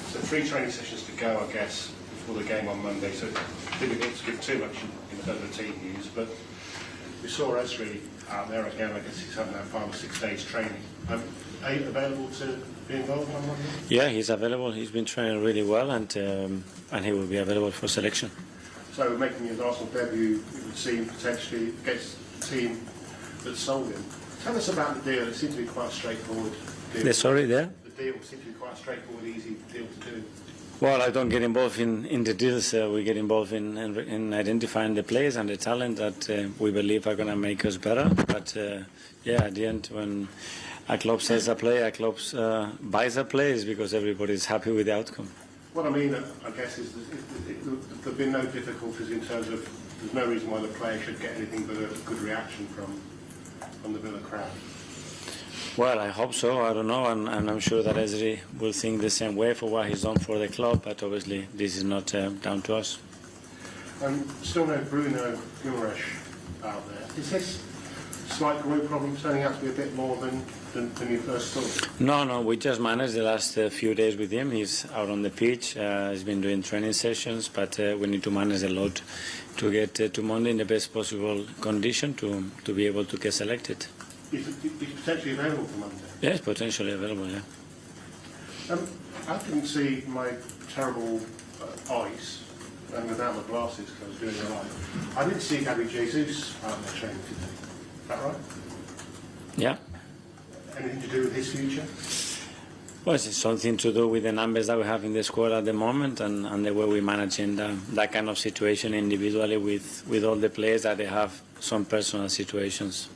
So 3 training sessions to go, I guess, before the game on Monday. So difficult to give too much in terms of team news, but we saw Esri out there again. I guess he's having that 5 or 6 days training. Are you available to be involved on Monday? Yeah, he's available. He's been training really well, and he will be available for selection. So making his Arsenal debut, it would seem potentially against a team that sold him. Tell us about the deal. It seems to be quite a straightforward deal. The deal seems to be quite a straightforward, easy deal to do. Well, I don't get involved in the deals. We get involved in identifying the players and the talent that we believe are going to make us better. But yeah, at the end, when a club sells a player, a club buys a player, is because everybody's happy with the outcome. What I mean, I guess, is there've been no difficulties in terms of there's no reason why the player should get anything but a good reaction from the Villa crowd. Well, I hope so. I don't know, and I'm sure that Esri will think the same way for what he's done for the club. But obviously, this is not down to us. Still no Bruno Guimaraes out there. Is this slight groin problem turning out to be a bit more than you first thought? No, we just managed the last few days with him. He's out on the pitch. He's been doing training sessions, but we need to manage a lot to get to Monday in the best possible condition to be able to get selected. Is potentially available for Monday? Yes, potentially available, yeah. I didn't see my terrible eyes, and without my glasses because I was doing the light. I didn't see Gabby Jesus out there training today. Is that right? Yeah. Anything to do with his future? Well, it's something to do with the numbers that we have in the squad at the moment and the way we're managing that kind of situation individually with all the players that they have some personal situations.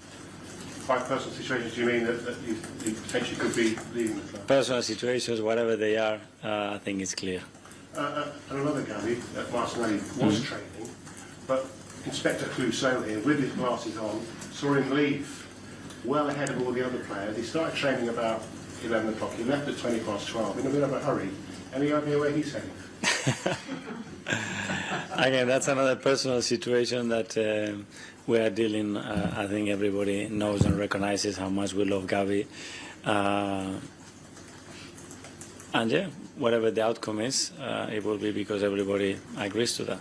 By personal situations, do you mean that you potentially could be leaving the club? Personal situations, whatever they are, I think it's clear. And another Gabby at Martinelli was training, but Inspector Clouseau here, with his glasses on, saw him leave well ahead of all the other players. He started training about 11 o'clock. He left at 12:20 in a bit of a hurry. Any idea where he's heading? Again, that's another personal situation that we are dealing. I think everybody knows and recognizes how much we love Gavi. And yeah, whatever the outcome is, it will be because everybody agrees to that.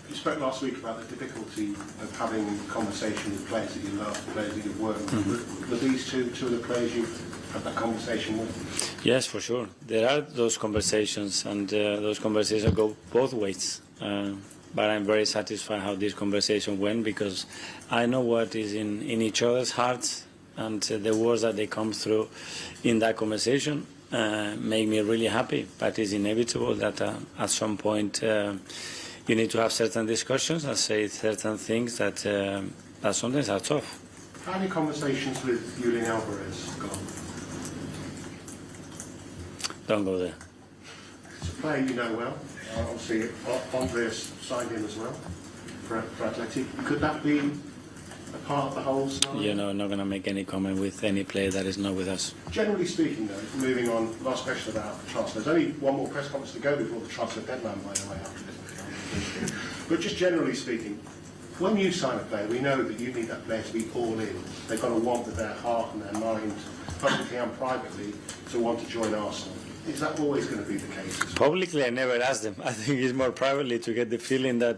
You spoke last week about the difficulty of having a conversation with players that you love, players that you've worked with. Were these two of the players you've had that conversation with? Yes, for sure. There are those conversations, and those conversations go both ways. But I'm very satisfied how this conversation went because I know what is in each other's hearts, and the words that they come through in that conversation make me really happy. But it's inevitable that at some point you need to have certain discussions and say certain things that sometimes are tough. How many conversations with Julian Alvarez gone? Don't go there. It's a player you know well. Obviously, Andreas signed him as well for Athletic. Could that be a part of the whole scenario? You know, I'm not going to make any comment with any player that is not with us. Generally speaking, though, moving on, last question about the transfer. There's only one more press conference to go before the transfer deadline, by the way, after this. But just generally speaking, when you sign a player, we know that you need that player to be all in. They've got to want with their heart and their mind, publicly and privately, to want to join Arsenal. Is that always going to be the case? Publicly, I never ask them. I think it's more privately to get the feeling that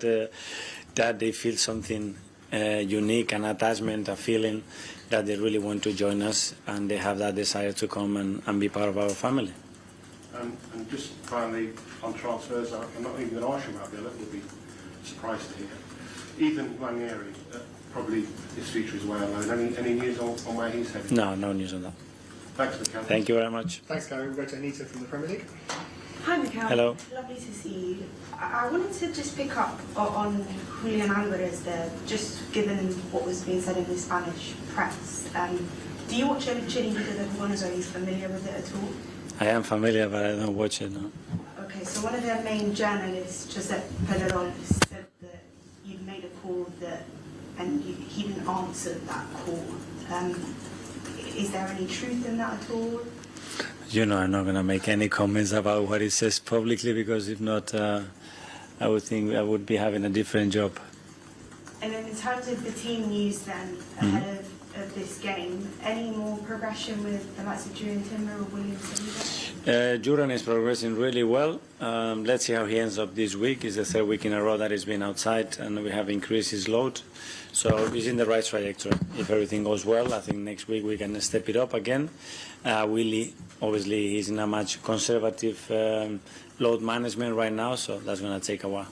they feel something unique, an attachment, a feeling that they really want to join us and they have that desire to come and be part of our family. And just finally, on transfers, I'm not even going to ask you about Villa, we'll be surprised to hear. Ethan Ranieri, probably his future is way unknown. Any news on where he's heading? No news on that. Thanks, Mikel. Thank you very much. Thanks, Gary. We'll go to Anita from the Premier League. Hi, Mikel. Hello. Lovely to see you. I wanted to just pick up on Julian Alvarez there, just given what was being said in the Spanish press. Do you watch El Chiringuito de Jugones? Are you familiar with it at all? I am familiar, but I don't watch it, no. Okay, so one of their main journalists, Josep Pedrerol, said that you'd made a call and he didn't answer that call. Is there any truth in that at all? You know, I'm not going to make any comments about what he says publicly because if not, I would think I would be having a different job. And then in terms of the team news then, ahead of this game, any more progression with the likes of Julian Timber or William Saliba? Julian is progressing really well. Let's see how he ends up this week. It's the third week in a row that he's been outside, and we have increased his load. So he's in the right trajectory. If everything goes well, I think next week we can step it up again. Willie, obviously, he's in a much conservative load management right now, so that's going to take a while.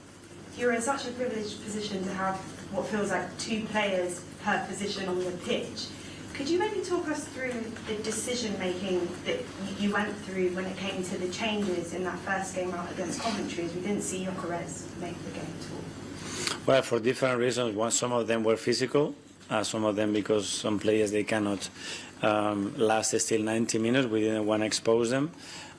You're in such a privileged position to have what feels like 2 players per position on the pitch. Could you maybe talk us through the decision-making that you went through when it came to the changes in that first game out against Coventry, as we didn't see Alvarez make the game at all? Well, for different reasons. Some of them were physical, some of them because some players, they cannot last still 90 minutes. We didn't want to expose them.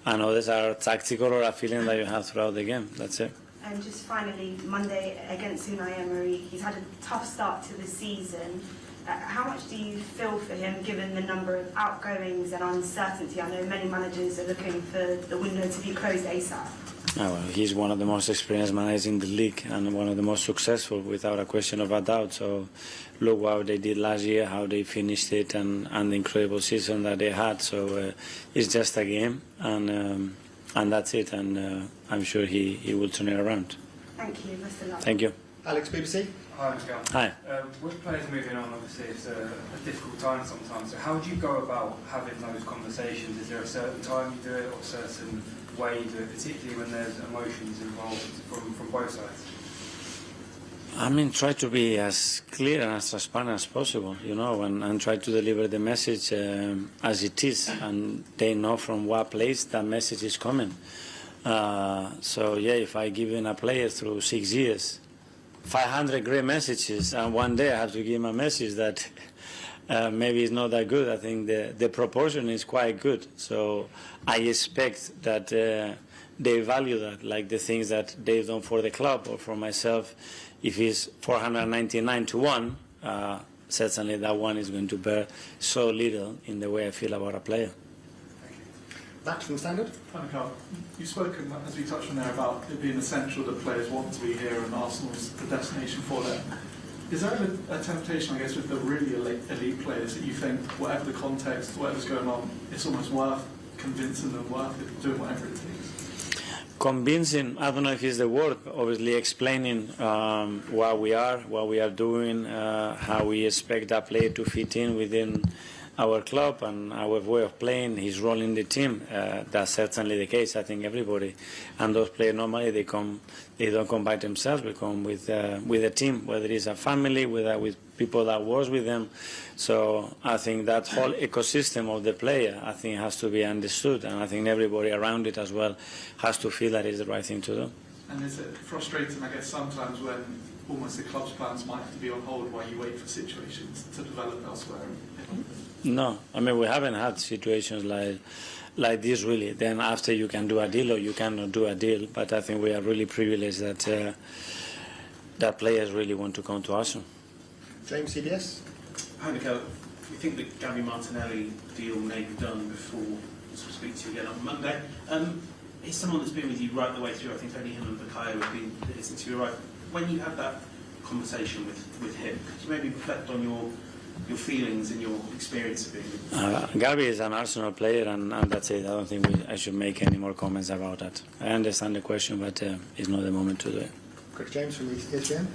And others are tactical or a feeling that you have throughout the game. That's it. And just finally, Monday against Unai Emery, he's had a tough start to the season. How much do you feel for him, given the number of outgoings and uncertainty? I know many managers are looking for the window to be closed ASAP. Oh, well, he's one of the most experienced managers in the league and one of the most successful, without a question of a doubt. So look what they did last year, how they finished it, and the incredible season that they had. So it's just a game, and that's it. And I'm sure he will turn it around. Thank you. Best of luck. Thank you. Alex, BBC. Hi, Mikel. Hi. With players moving on, obviously it's a difficult time sometimes. So how would you go about having those conversations? Is there a certain time you do it, or a certain way you do it, particularly when there's emotions involved from both sides? I mean, try to be as clear and as transparent as possible, and try to deliver the message as it is, and they know from what place that message is coming. So yeah, if I give in a player through 6 years, 500 great messages, and one day I have to give him a message that maybe it's not that good. I think the proportion is quite good. So I expect that they value that, like the things that they've done for the club or for myself. If it's 499 to 1, certainly that one is going to bear so little in the way I feel about a player. Matt from the Standard. Hi, Mikel. You've spoken, as we touched on there, about it being essential that players want to be here and Arsenal's the destination for them. Is there a temptation, I guess, with the really elite players that you think, whatever the context, whatever's going on, it's almost worth convincing them, worth it, doing whatever it takes? Convincing, I don't know if it's the word, obviously explaining what we are doing, how we expect that player to fit in within our club and our way of playing, his role in the team. That's certainly the case. I think everybody, and those players normally they don't come by themselves. They come with a team, whether it's a family, with people that was with them. So I think that whole ecosystem of the player, I think, has to be understood, and I think everybody around it as well has to feel that it's the right thing to do. And is it frustrating, I guess, sometimes when almost the club's plans might have to be on hold while you wait for situations to develop elsewhere? No, I mean, we haven't had situations like this really. Then after you can do a deal or you cannot do a deal, but I think we are really privileged that players really want to come to Arsenal. James, CBS. Hi, Mikel. We think the Gabby Martinelli deal may be done before we'll speak to you again on Monday. He's someone that's been with you right the way through. I think only him and Bukayo have been here since you arrived. When you had that conversation with him, could you maybe reflect on your feelings and your experience of being with him? Gabby is an Arsenal player, and that's it. I don't think I should make any more comments about that. I understand the question, but it's not the moment to do it. Quick, James from ESPN.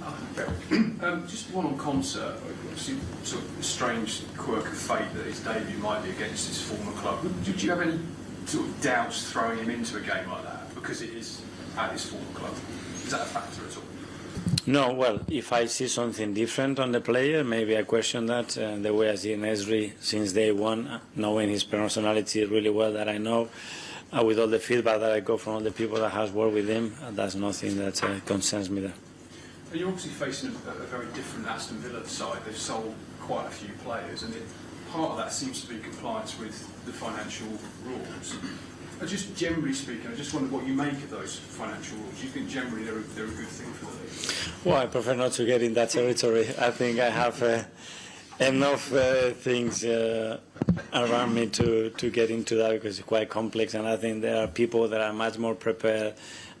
Just one on Concert. Obviously, sort of a strange quirk of fate that his debut might be against his former club. Did you have any sort of doubts throwing him into a game like that because it is at his former club? Is that a factor at all? No, well, if I see something different on the player, maybe I question that. The way I see Nesri since day one, knowing his personality really well that I know, with all the feedback that I got from all the people that has worked with him, that's nothing that concerns me there. And you're obviously facing a very different Aston Villa side. They've sold quite a few players, and part of that seems to be compliance with the financial rules. Just generally speaking, I just wondered what you make of those financial rules. Do you think generally they're a good thing for the league? Well, I prefer not to get in that territory. I think I have enough things around me to get into that because it's quite complex, and I think there are people that are much more prepared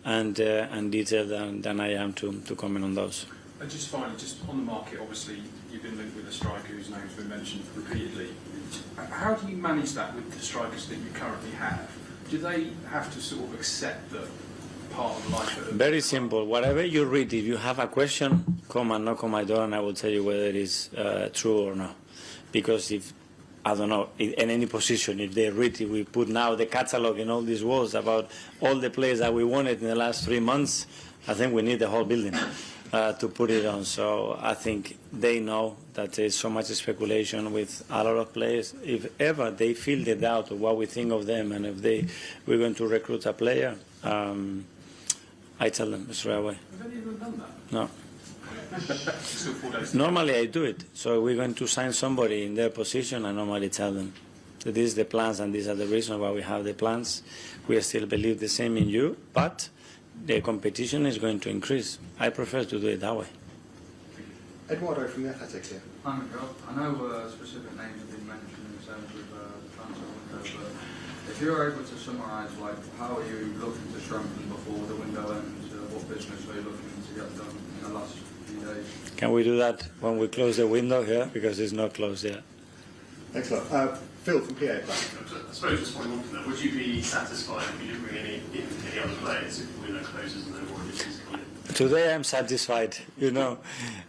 and detailed than I am to comment on those. And just finally, just on the market, obviously you've been linked with a striker whose name's been mentioned repeatedly. How do you manage that with the strikers that you currently have? do they have to sort of accept that part of life? Very simple. Whatever you read, if you have a question, come and knock on my door and I will tell you whether it is true or not. Because if, I don't know, in any position, if they read it, we put now the catalogue in all these walls about all the players that we wanted in the last 3 months, I think we need the whole building to put it on. So I think they know that there's so much speculation with a lot of players. If ever they feel the doubt of what we think of them and if we're going to recruit a player, I tell them straight away. Have any of them done that? No. Still 4 days. Normally I do it. So we're going to sign somebody in their position, I normally tell them. So these are the plans and these are the reasons why we have the plans. We still believe the same in you, but the competition is going to increase. I prefer to do it that way. Eduardo from the Athletics here. Hi, Mikel. I know specific names have been mentioned in terms of the transfer window, but if you're able to summarise, like, how are you looking to strengthen before the window ends? What business are you looking to get done in the last few days? Can we do that when we close the window here? Because it's not closed yet. Thanks a lot. Phil from PA. I suppose just following on from that, would you be satisfied if you didn't bring any other players if the window closes and no more additions come in? Today I'm satisfied, you know,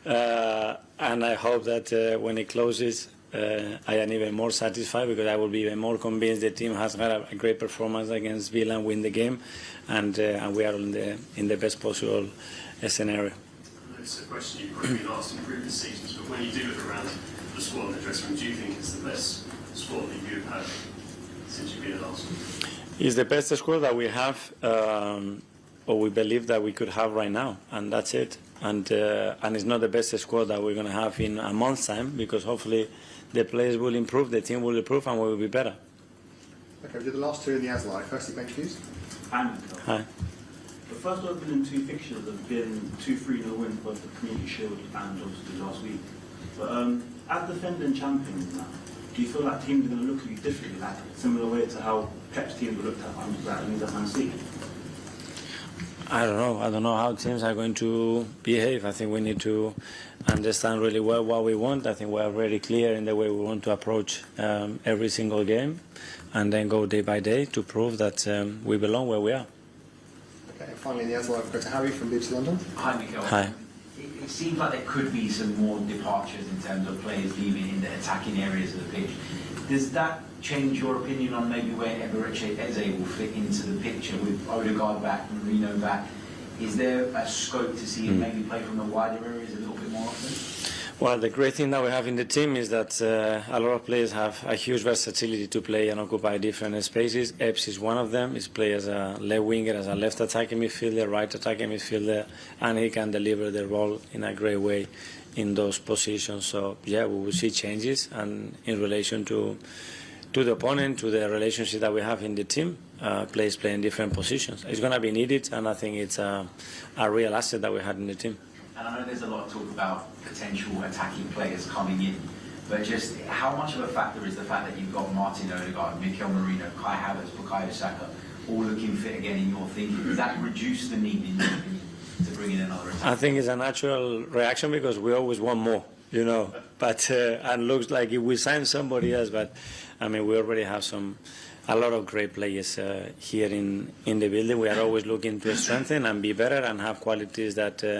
and I hope that when it closes, I am even more satisfied because I will be even more convinced the team has had a great performance against Villa and win the game, and we are in the best possible scenario. It's a question you've probably been asked in previous seasons, but when you do look around the squad in the dressing room, do you think it's the best squad that you've had since you've been at Arsenal? It's the best squad that we have, or we believe that we could have right now, and that's it. And it's not the best squad that we're going to have in a month's time, because hopefully the players will improve, the team will improve, and we will be better. Okay, we did the last two in the ASLI. Firstly, Ben Hughes. Hi. The first opening two fixtures have been 2-3-0 wins, both the Community Shield and obviously last week. But as defending champions now, do you feel like teams are going to look at you differently, like similar way to how Pep's teams were looked at under Man City? I don't know how teams are going to behave. I think we need to understand really well what we want. I think we are very clear in the way we want to approach every single game, and then go day by day to prove that we belong where we are. Okay, and finally in the ASLI, we've got to Harry from BBC London. Hi, Mikel. Hi. It seems like there could be some more departures in terms of players leaving in the attacking areas of the pitch. Does that change your opinion on maybe where Eberechi Eze will fit into the picture with Odegaard back, Marino back? Is there a scope to see him maybe play from the wider areas a little bit more often? Well, the great thing that we have in the team is that a lot of players have a huge versatility to play and occupy different spaces. Epps is one of them. He's played as a left winger, as a left attacking midfielder, right attacking midfielder, and he can deliver the role in a great way in those positions. So, yeah, we will see changes, and in relation to the opponent, to the relationship that we have in the team, players play in different positions. It's going to be needed, and I think it's a real asset that we had in the team. And I know there's a lot of talk about potential attacking players coming in, but just how much of a factor is the fact that you've got Martin Odegaard, Mikel Marino, Kai Havertz, Bukayo Saka, all looking fit again in your thinking? Does that reduce the need, in your opinion, to bring in another attacker? I think it's a natural reaction because we always want more, you know. But and looks like if we sign somebody else, but I mean we already have a lot of great players here in the building. We are always looking to strengthen and be better and have qualities that